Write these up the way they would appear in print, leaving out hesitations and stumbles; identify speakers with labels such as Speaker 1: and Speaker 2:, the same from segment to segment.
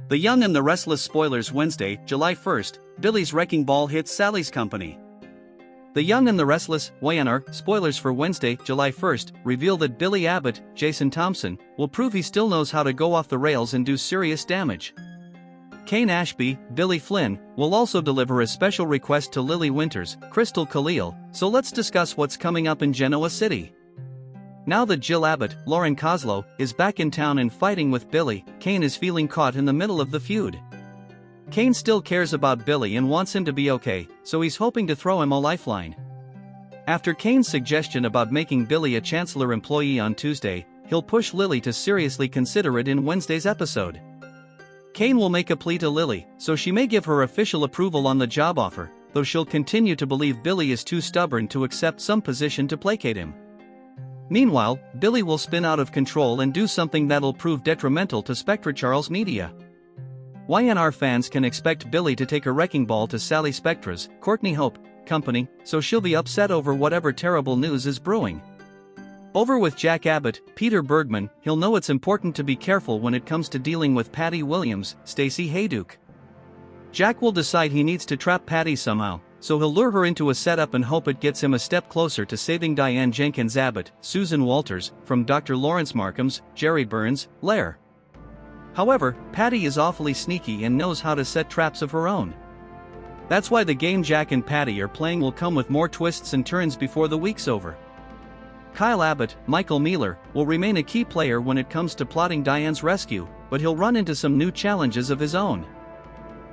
Speaker 1: The Young and the Restless spoilers. Wednesday, July 1st, Billy's wrecking ball hits Sally's company. The Young and the Restless, YNR, spoilers for Wednesday, July 1st, reveal that Billy Abbott, Jason Thompson, will prove he still knows how to go off the rails and do serious damage. Kane Ashby, Billy Flynn, will also deliver a special request to Lily Winters, Crystal Khalil, so let's discuss what's coming up in Genoa City. Now that Jill Abbott, Lauren Koslow, is back in town and fighting with Billy, Kane is feeling caught in the middle of the feud. Kane still cares about Billy and wants him to be okay, so he's hoping to throw him a lifeline. After Kane's suggestion about making Billy a Chancellor employee on Tuesday, he'll push Lily to seriously consider it in Wednesday's episode. Kane will make a plea to Lily, so she may give her official approval on the job offer, though she'll continue to believe Billy is too stubborn to accept some position to placate him. Meanwhile, Billy will spin out of control and do something that'll prove detrimental to Spectra Charles Media. YNR fans can expect Billy to take a wrecking ball to Sally Spectra's, Courtney Hope, company, so she'll be upset over whatever terrible news is brewing. Over with Jack Abbott, Peter Bergman, he'll know it's important to be careful when it comes to dealing with Patty Williams, Stacey Hayduke. Jack will decide he needs to trap Patty somehow, so he'll lure her into a setup and hope it gets him a step closer to saving Diane Jenkins Abbott, Susan Walters, from Dr. Laurence Markham's, Jerry Burns, lair. However, Patty is awfully sneaky and knows how to set traps of her own. That's why the game Jack and Patty are playing will come with more twists and turns before the week's over. Kyle Abbott, Michael Mealer, will remain a key player when it comes to plotting Diane's rescue, but he'll run into some new challenges of his own.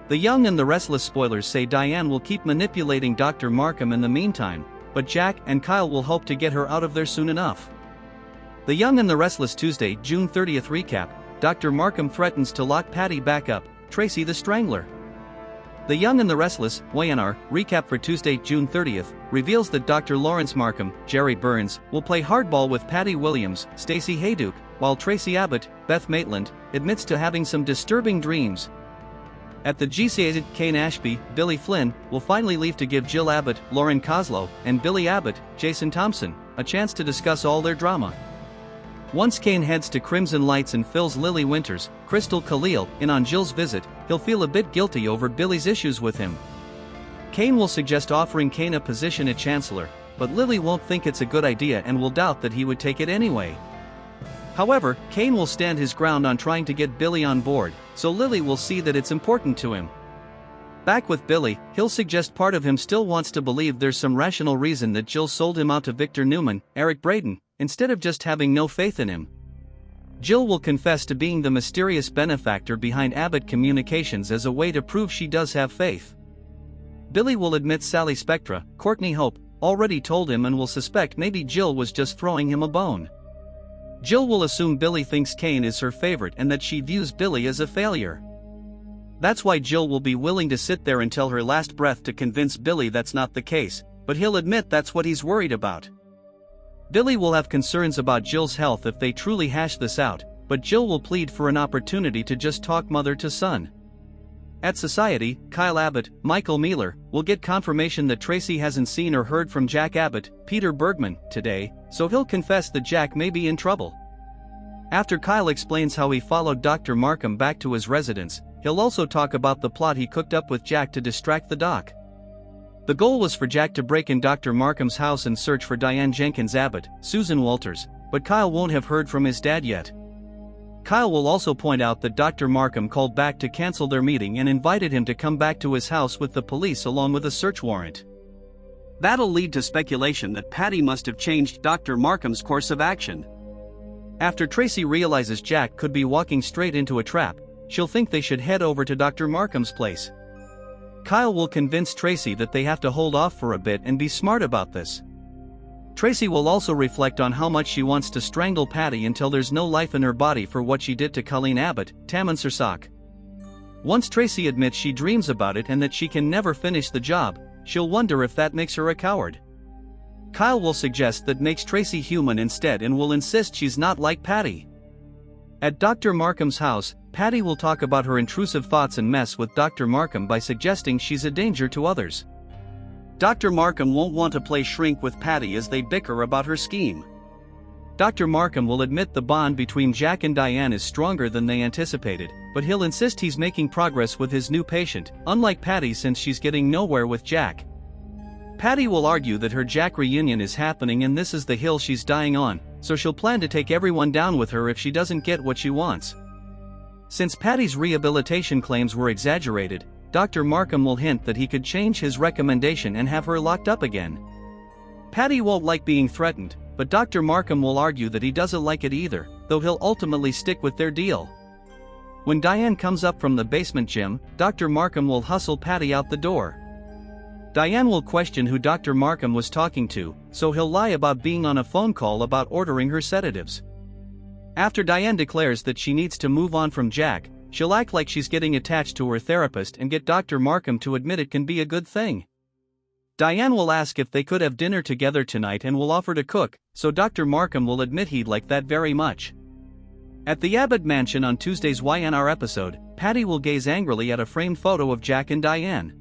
Speaker 1: The Young and the Restless spoilers say Diane will keep manipulating Dr. Markham in the meantime, but Jack and Kyle will hope to get her out of there soon enough. The Young and the Restless Tuesday, June 30th recap, Dr. Markham threatens to lock Patty back up, Tracy the Strangler. The Young and the Restless, YNR, recap for Tuesday, June 30th, reveals that Dr. Laurence Markham, Jerry Burns, will play hardball with Patty Williams, Stacey Hayduke, while Tracy Abbott, Beth Maitland, admits to having some disturbing dreams. At the GCA, Kane Ashby, Billy Flynn, will finally leave to give Jill Abbott, Lauren Koslow, and Billy Abbott, Jason Thompson, a chance to discuss all their drama. Once Kane heads to Crimson Lights and fills Lily Winters, Crystal Khalil, in on Jill's visit, he'll feel a bit guilty over Billy's issues with him. Kane will suggest offering Kane a position at Chancellor, but Lily won't think it's a good idea and will doubt that he would take it anyway. However, Kane will stand his ground on trying to get Billy on board, so Lily will see that it's important to him. Back with Billy, he'll suggest part of him still wants to believe there's some rational reason that Jill sold him out to Victor Newman, Eric Braeden, instead of just having no faith in him. Jill will confess to being the mysterious benefactor behind Abbott Communications as a way to prove she does have faith. Billy will admit Sally Spectra, Courtney Hope, already told him and will suspect maybe Jill was just throwing him a bone. Jill will assume Billy thinks Kane is her favorite and that she views Billy as a failure. That's why Jill will be willing to sit there until her last breath to convince Billy that's not the case, but he'll admit that's what he's worried about. Billy will have concerns about Jill's health if they truly hash this out, but Jill will plead for an opportunity to just talk mother to son. At Society, Kyle Abbott, Michael Mealer, will get confirmation that Tracy hasn't seen or heard from Jack Abbott, Peter Bergman, today, so he'll confess that Jack may be in trouble. After Kyle explains how he followed Dr. Markham back to his residence, he'll also talk about the plot he cooked up with Jack to distract the doc. The goal was for Jack to break in Dr. Markham's house and search for Diane Jenkins Abbott, Susan Walters, but Kyle won't have heard from his dad yet. Kyle will also point out that Dr. Markham called back to cancel their meeting and invited him to come back to his house with the police along with a search warrant. That'll lead to speculation that Patty must have changed Dr. Markham's course of action. After Tracy realizes Jack could be walking straight into a trap, she'll think they should head over to Dr. Markham's place. Kyle will convince Tracy that they have to hold off for a bit and be smart about this. Tracy will also reflect on how much she wants to strangle Patty until there's no life in her body for what she did to Colleen Abbott, Tammin Sursak. Once Tracy admits she dreams about it and that she can never finish the job, she'll wonder if that makes her a coward. Kyle will suggest that makes Tracy human instead and will insist she's not like Patty. At Dr. Markham's house, Patty will talk about her intrusive thoughts and mess with Dr. Markham by suggesting she's a danger to others. Dr. Markham won't want to play shrink with Patty as they bicker about her scheme. Dr. Markham will admit the bond between Jack and Diane is stronger than they anticipated, but he'll insist he's making progress with his new patient, unlike Patty since she's getting nowhere with Jack. Patty will argue that her Jack reunion is happening and this is the hill she's dying on, so she'll plan to take everyone down with her if she doesn't get what she wants. Since Patty's rehabilitation claims were exaggerated, Dr. Markham will hint that he could change his recommendation and have her locked up again. Patty won't like being threatened, but Dr. Markham will argue that he doesn't like it either, though he'll ultimately stick with their deal. When Diane comes up from the basement gym, Dr. Markham will hustle Patty out the door. Diane will question who Dr. Markham was talking to, so he'll lie about being on a phone call about ordering her sedatives. After Diane declares that she needs to move on from Jack, she'll act like she's getting attached to her therapist and get Dr. Markham to admit it can be a good thing. Diane will ask if they could have dinner together tonight and will offer to cook, so Dr. Markham will admit he'd like that very much. At the Abbott mansion on Tuesday's YNR episode, Patty will gaze angrily at a framed photo of Jack and Diane.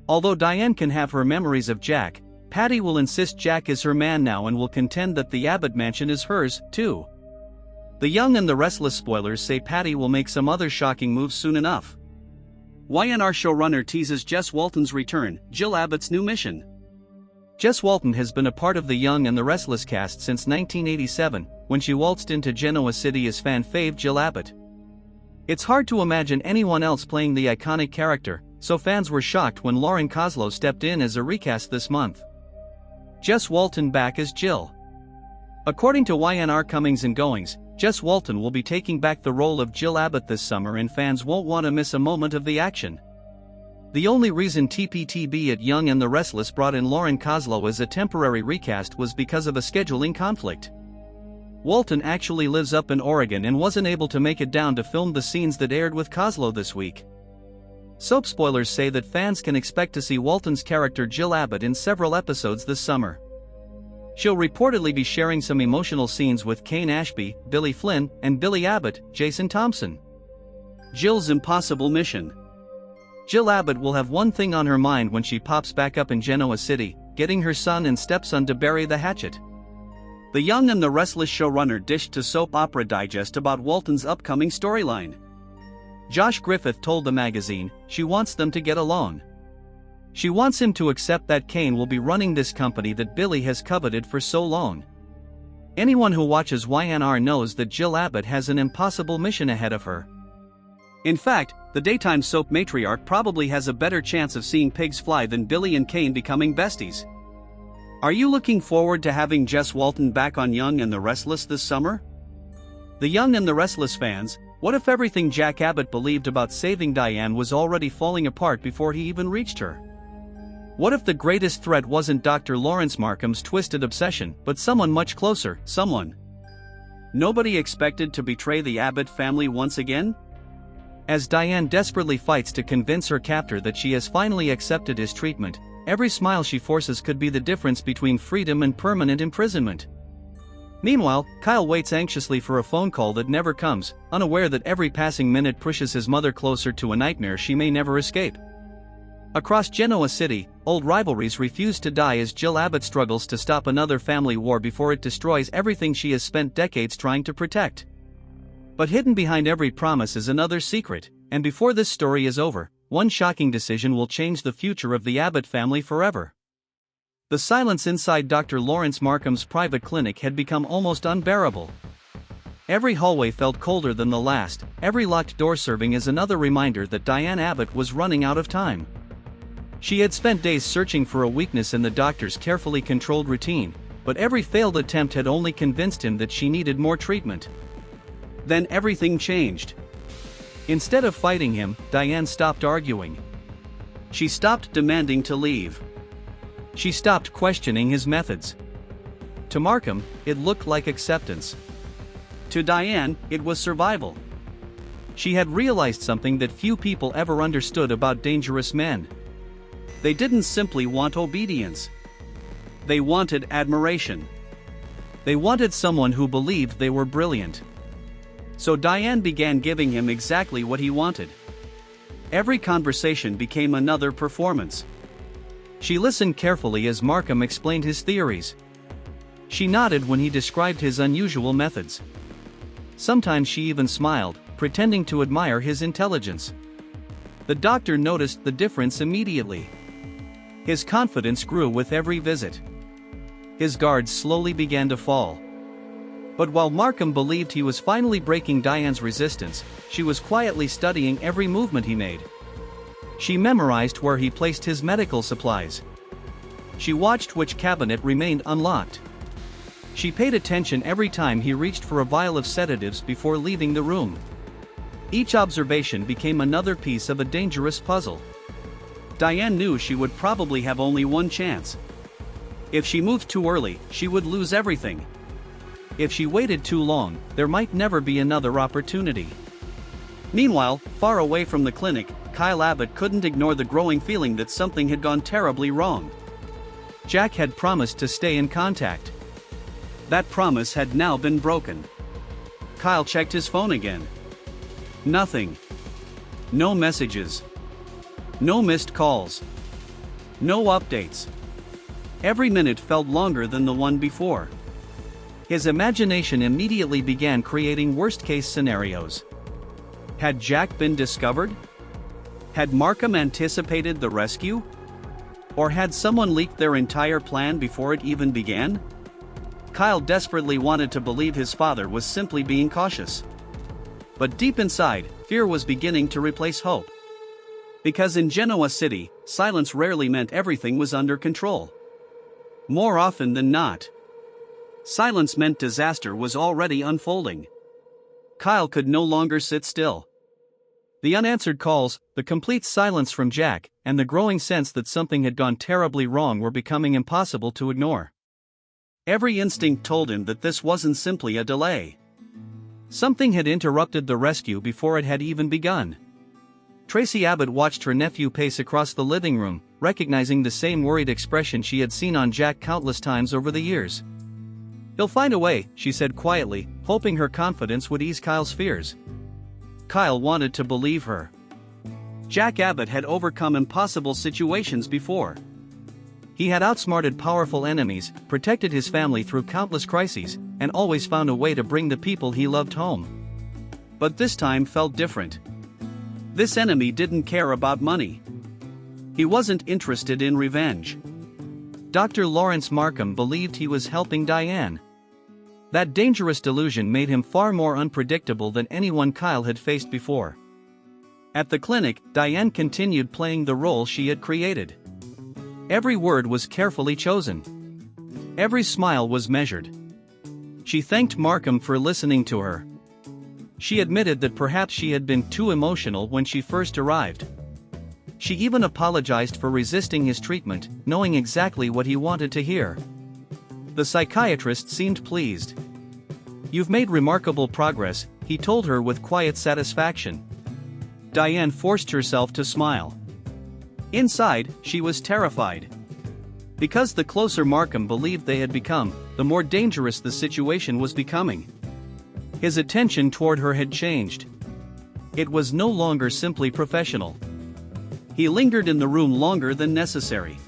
Speaker 1: Although Diane can have her memories of Jack, Patty will insist Jack is her man now and will contend that the Abbott mansion is hers, too. The Young and the Restless spoilers say Patty will make some other shocking moves soon enough. YNR showrunner teases Jess Walton's return, Jill Abbott's new mission. Jess Walton has been a part of the Young and the Restless cast since 1987, when she waltzed into Genoa City as fan fave Jill Abbott. It's hard to imagine anyone else playing the iconic character, so fans were shocked when Lauren Koslow stepped in as a recast this month. Jess Walton back as Jill. According to YNR comings and goings, Jess Walton will be taking back the role of Jill Abbott this summer and fans won't want to miss a moment of the action. The only reason TPTB at Young and the Restless brought in Lauren Koslow as a temporary recast was because of a scheduling conflict. Walton actually lives up in Oregon and wasn't able to make it down to film the scenes that aired with Koslow this week. Soap spoilers say that fans can expect to see Walton's character Jill Abbott in several episodes this summer. She'll reportedly be sharing some emotional scenes with Kane Ashby, Billy Flynn, and Billy Abbott, Jason Thompson. Jill's impossible mission. Jill Abbott will have one thing on her mind when she pops back up in Genoa City, getting her son and stepson to bury the hatchet. The Young and the Restless showrunner dished to Soap Opera Digest about Walton's upcoming storyline. Josh Griffith told the magazine, she wants them to get along. She wants him to accept that Kane will be running this company that Billy has coveted for so long. Anyone who watches YNR knows that Jill Abbott has an impossible mission ahead of her. In fact, the daytime soap matriarch probably has a better chance of seeing pigs fly than Billy and Kane becoming besties. Are you looking forward to having Jess Walton back on Young and the Restless this summer? The Young and the Restless fans, what if everything Jack Abbott believed about saving Diane was already falling apart before he even reached her? What if the greatest threat wasn't Dr. Laurence Markham's twisted obsession, but someone much closer, someone nobody expected to betray the Abbott family once again? As Diane desperately fights to convince her captor that she has finally accepted his treatment, every smile she forces could be the difference between freedom and permanent imprisonment. Meanwhile, Kyle waits anxiously for a phone call that never comes, unaware that every passing minute pushes his mother closer to a nightmare she may never escape. Across Genoa City, old rivalries refuse to die as Jill Abbott struggles to stop another family war before it destroys everything she has spent decades trying to protect. But hidden behind every promise is another secret, and before this story is over, one shocking decision will change the future of the Abbott family forever. The silence inside Dr. Laurence Markham's private clinic had become almost unbearable. Every hallway felt colder than the last, every locked door serving as another reminder that Diane Abbott was running out of time. She had spent days searching for a weakness in the doctor's carefully controlled routine, but every failed attempt had only convinced him that she needed more treatment. Then everything changed. Instead of fighting him, Diane stopped arguing. She stopped demanding to leave. She stopped questioning his methods. To Markham, it looked like acceptance. To Diane, it was survival. She had realized something that few people ever understood about dangerous men. They didn't simply want obedience. They wanted admiration. They wanted someone who believed they were brilliant. So Diane began giving him exactly what he wanted. Every conversation became another performance. She listened carefully as Markham explained his theories. She nodded when he described his unusual methods. Sometimes she even smiled, pretending to admire his intelligence. The doctor noticed the difference immediately. His confidence grew with every visit. His guards slowly began to fall. But while Markham believed he was finally breaking Diane's resistance, she was quietly studying every movement he made. She memorized where he placed his medical supplies. She watched which cabinet remained unlocked. She paid attention every time he reached for a vial of sedatives before leaving the room. Each observation became another piece of a dangerous puzzle. Diane knew she would probably have only one chance. If she moved too early, she would lose everything. If she waited too long, there might never be another opportunity. Meanwhile, far away from the clinic, Kyle Abbott couldn't ignore the growing feeling that something had gone terribly wrong. Jack had promised to stay in contact. That promise had now been broken. Kyle checked his phone again. Nothing. No messages. No missed calls. No updates. Every minute felt longer than the one before. His imagination immediately began creating worst-case scenarios. Had Jack been discovered? Had Markham anticipated the rescue? Or had someone leaked their entire plan before it even began? Kyle desperately wanted to believe his father was simply being cautious. But deep inside, fear was beginning to replace hope. Because in Genoa City, silence rarely meant everything was under control. More often than not, silence meant disaster was already unfolding. Kyle could no longer sit still. The unanswered calls, the complete silence from Jack, and the growing sense that something had gone terribly wrong were becoming impossible to ignore. Every instinct told him that this wasn't simply a delay. Something had interrupted the rescue before it had even begun. Tracy Abbott watched her nephew pace across the living room, recognizing the same worried expression she had seen on Jack countless times over the years. "He'll find a way," she said quietly, hoping her confidence would ease Kyle's fears. Kyle wanted to believe her. Jack Abbott had overcome impossible situations before. He had outsmarted powerful enemies, protected his family through countless crises, and always found a way to bring the people he loved home. But this time felt different. This enemy didn't care about money. He wasn't interested in revenge. Dr. Laurence Markham believed he was helping Diane. That dangerous delusion made him far more unpredictable than anyone Kyle had faced before. At the clinic, Diane continued playing the role she had created. Every word was carefully chosen. Every smile was measured. She thanked Markham for listening to her. She admitted that perhaps she had been too emotional when she first arrived. She even apologized for resisting his treatment, knowing exactly what he wanted to hear. The psychiatrist seemed pleased. "You've made remarkable progress," he told her with quiet satisfaction. Diane forced herself to smile. Inside, she was terrified. Because the closer Markham believed they had become, the more dangerous the situation was becoming. His attention toward her had changed. It was no longer simply professional. He lingered in the room longer than necessary.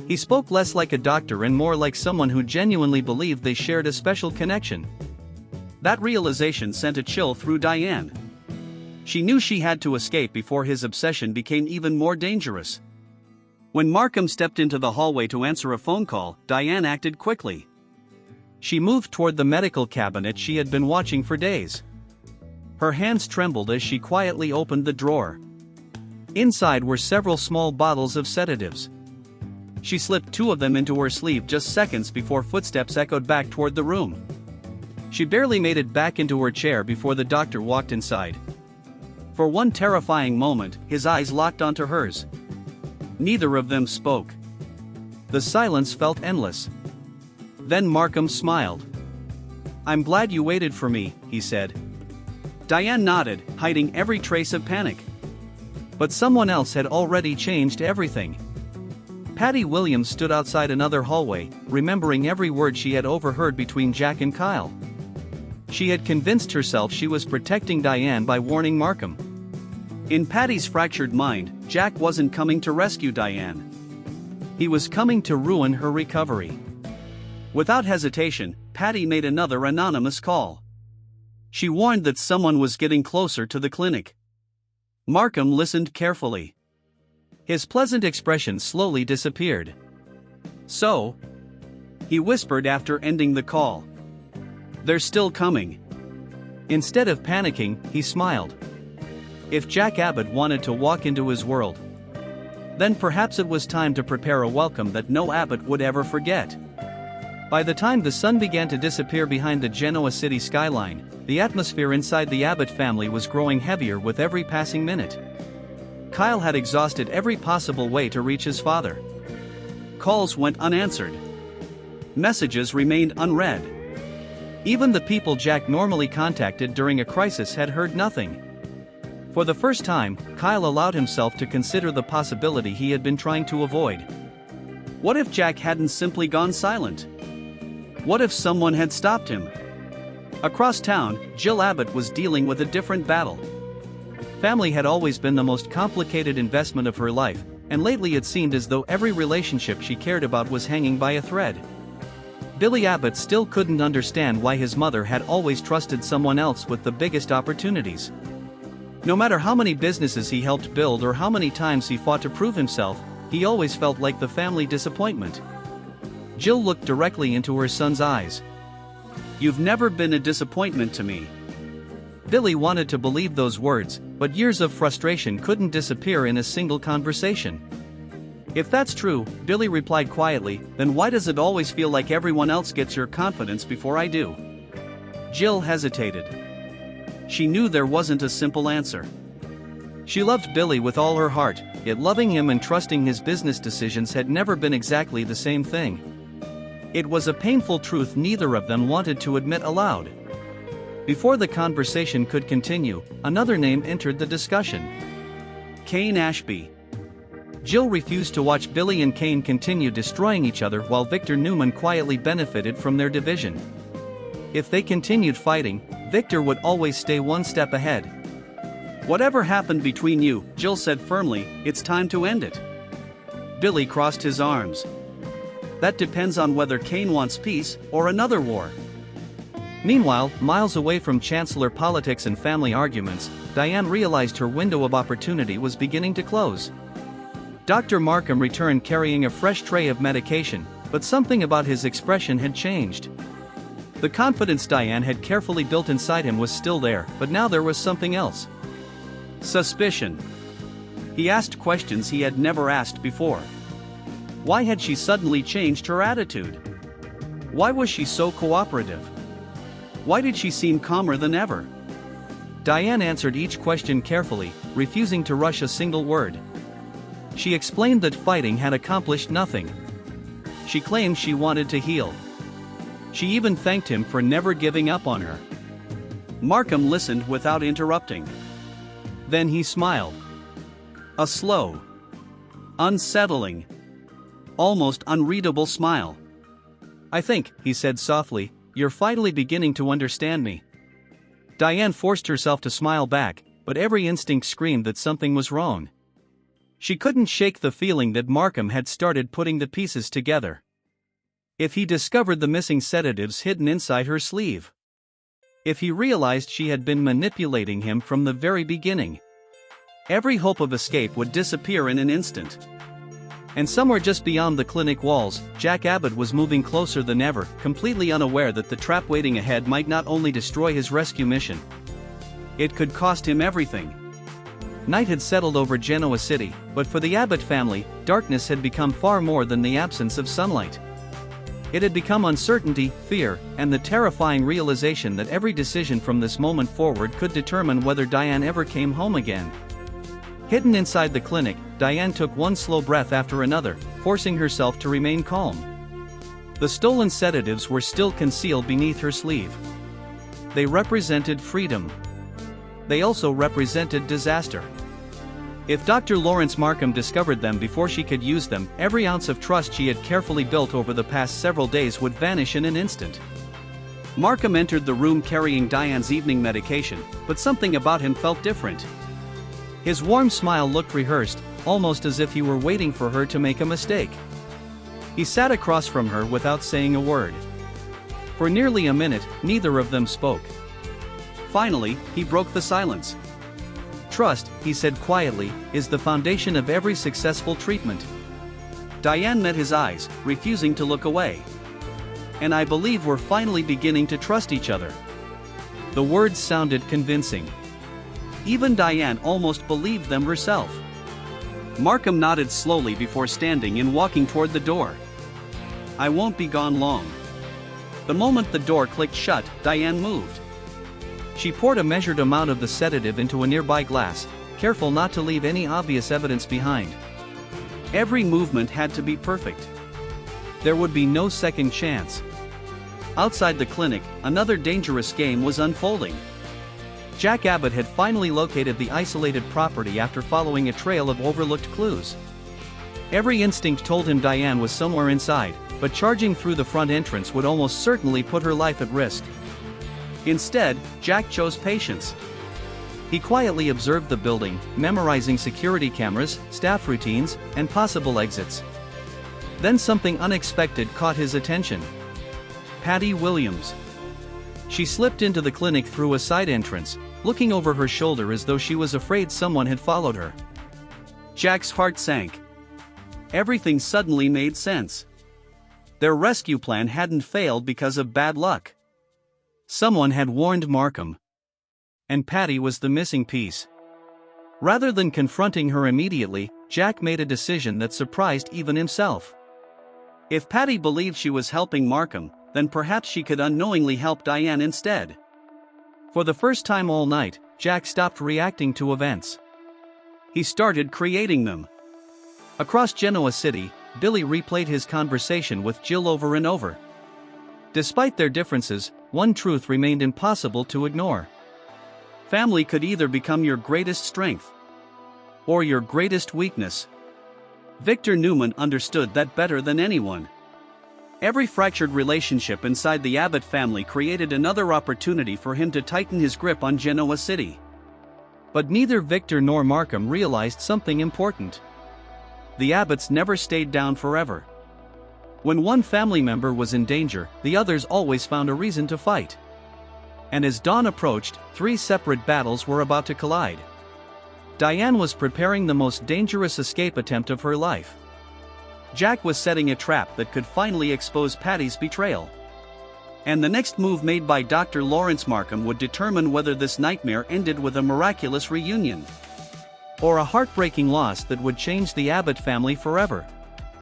Speaker 1: He spoke less like a doctor and more like someone who genuinely believed they shared a special connection. That realization sent a chill through Diane. She knew she had to escape before his obsession became even more dangerous. When Markham stepped into the hallway to answer a phone call, Diane acted quickly. She moved toward the medical cabinet she had been watching for days. Her hands trembled as she quietly opened the drawer. Inside were several small bottles of sedatives. She slipped two of them into her sleeve just seconds before footsteps echoed back toward the room. She barely made it back into her chair before the doctor walked inside. For one terrifying moment, his eyes locked onto hers. Neither of them spoke. The silence felt endless. Then Markham smiled. "I'm glad you waited for me," he said. Diane nodded, hiding every trace of panic. But someone else had already changed everything. Patty Williams stood outside another hallway, remembering every word she had overheard between Jack and Kyle. She had convinced herself she was protecting Diane by warning Markham. In Patty's fractured mind, Jack wasn't coming to rescue Diane. He was coming to ruin her recovery. Without hesitation, Patty made another anonymous call. She warned that someone was getting closer to the clinic. Markham listened carefully. His pleasant expression slowly disappeared. "So?" he whispered after ending the call. "They're still coming." Instead of panicking, he smiled. If Jack Abbott wanted to walk into his world, then perhaps it was time to prepare a welcome that no Abbott would ever forget. By the time the sun began to disappear behind the Genoa City skyline, the atmosphere inside the Abbott family was growing heavier with every passing minute. Kyle had exhausted every possible way to reach his father. Calls went unanswered. Messages remained unread. Even the people Jack normally contacted during a crisis had heard nothing. For the first time, Kyle allowed himself to consider the possibility he had been trying to avoid. What if Jack hadn't simply gone silent? What if someone had stopped him? Across town, Jill Abbott was dealing with a different battle. Family had always been the most complicated investment of her life, and lately it seemed as though every relationship she cared about was hanging by a thread. Billy Abbott still couldn't understand why his mother had always trusted someone else with the biggest opportunities. No matter how many businesses he helped build or how many times he fought to prove himself, he always felt like the family disappointment. Jill looked directly into her son's eyes. "You've never been a disappointment to me." Billy wanted to believe those words, but years of frustration couldn't disappear in a single conversation. "If that's true," Billy replied quietly, "then why does it always feel like everyone else gets your confidence before I do?" Jill hesitated. She knew there wasn't a simple answer. She loved Billy with all her heart, yet loving him and trusting his business decisions had never been exactly the same thing. It was a painful truth neither of them wanted to admit aloud. Before the conversation could continue, another name entered the discussion. Kane Ashby. Jill refused to watch Billy and Kane continue destroying each other while Victor Newman quietly benefited from their division. If they continued fighting, Victor would always stay one step ahead. "Whatever happened between you," Jill said firmly, "it's time to end it." Billy crossed his arms. "That depends on whether Kane wants peace or another war." Meanwhile, miles away from chancellor politics and family arguments, Diane realized her window of opportunity was beginning to close. Dr. Markham returned carrying a fresh tray of medication, but something about his expression had changed. The confidence Diane had carefully built inside him was still there, but now there was something else. Suspicion. He asked questions he had never asked before. Why had she suddenly changed her attitude? Why was she so cooperative? Why did she seem calmer than ever? Diane answered each question carefully, refusing to rush a single word. She explained that fighting had accomplished nothing. She claimed she wanted to heal. She even thanked him for never giving up on her. Markham listened without interrupting. Then he smiled. A slow, unsettling, almost unreadable smile. "I think," he said softly, "you're finally beginning to understand me." Diane forced herself to smile back, but every instinct screamed that something was wrong. She couldn't shake the feeling that Markham had started putting the pieces together. If he discovered the missing sedatives hidden inside her sleeve. If he realized she had been manipulating him from the very beginning. Every hope of escape would disappear in an instant. And somewhere just beyond the clinic walls, Jack Abbott was moving closer than ever, completely unaware that the trap waiting ahead might not only destroy his rescue mission. It could cost him everything. Night had settled over Genoa City, but for the Abbott family, darkness had become far more than the absence of sunlight. It had become uncertainty, fear, and the terrifying realization that every decision from this moment forward could determine whether Diane ever came home again. Hidden inside the clinic, Diane took one slow breath after another, forcing herself to remain calm. The stolen sedatives were still concealed beneath her sleeve. They represented freedom. They also represented disaster. If Dr. Laurence Markham discovered them before she could use them, every ounce of trust she had carefully built over the past several days would vanish in an instant. Markham entered the room carrying Diane's evening medication, but something about him felt different. His warm smile looked rehearsed, almost as if he were waiting for her to make a mistake. He sat across from her without saying a word. For nearly a minute, neither of them spoke. Finally, he broke the silence. "Trust," he said quietly, "is the foundation of every successful treatment." Diane met his eyes, refusing to look away. "And I believe we're finally beginning to trust each other." The words sounded convincing. Even Diane almost believed them herself. Markham nodded slowly before standing and walking toward the door. "I won't be gone long." The moment the door clicked shut, Diane moved. She poured a measured amount of the sedative into a nearby glass, careful not to leave any obvious evidence behind. Every movement had to be perfect. There would be no second chance. Outside the clinic, another dangerous game was unfolding. Jack Abbott had finally located the isolated property after following a trail of overlooked clues. Every instinct told him Diane was somewhere inside, but charging through the front entrance would almost certainly put her life at risk. Instead, Jack chose patience. He quietly observed the building, memorizing security cameras, staff routines, and possible exits. Then something unexpected caught his attention. Patty Williams. She slipped into the clinic through a side entrance, looking over her shoulder as though she was afraid someone had followed her. Jack's heart sank. Everything suddenly made sense. Their rescue plan hadn't failed because of bad luck. Someone had warned Markham. And Patty was the missing piece. Rather than confronting her immediately, Jack made a decision that surprised even himself. If Patty believed she was helping Markham, then perhaps she could unknowingly help Diane instead. For the first time all night, Jack stopped reacting to events. He started creating them. Across Genoa City, Billy replayed his conversation with Jill over and over. Despite their differences, one truth remained impossible to ignore. Family could either become your greatest strength or your greatest weakness. Victor Newman understood that better than anyone. Every fractured relationship inside the Abbott family created another opportunity for him to tighten his grip on Genoa City. But neither Victor nor Markham realized something important. The Abbotts never stayed down forever. When one family member was in danger, the others always found a reason to fight. And as dawn approached, 3 separate battles were about to collide. Diane was preparing the most dangerous escape attempt of her life. Jack was setting a trap that could finally expose Patty's betrayal. And the next move made by Dr. Laurence Markham would determine whether this nightmare ended with a miraculous reunion or a heartbreaking loss that would change the Abbott family forever.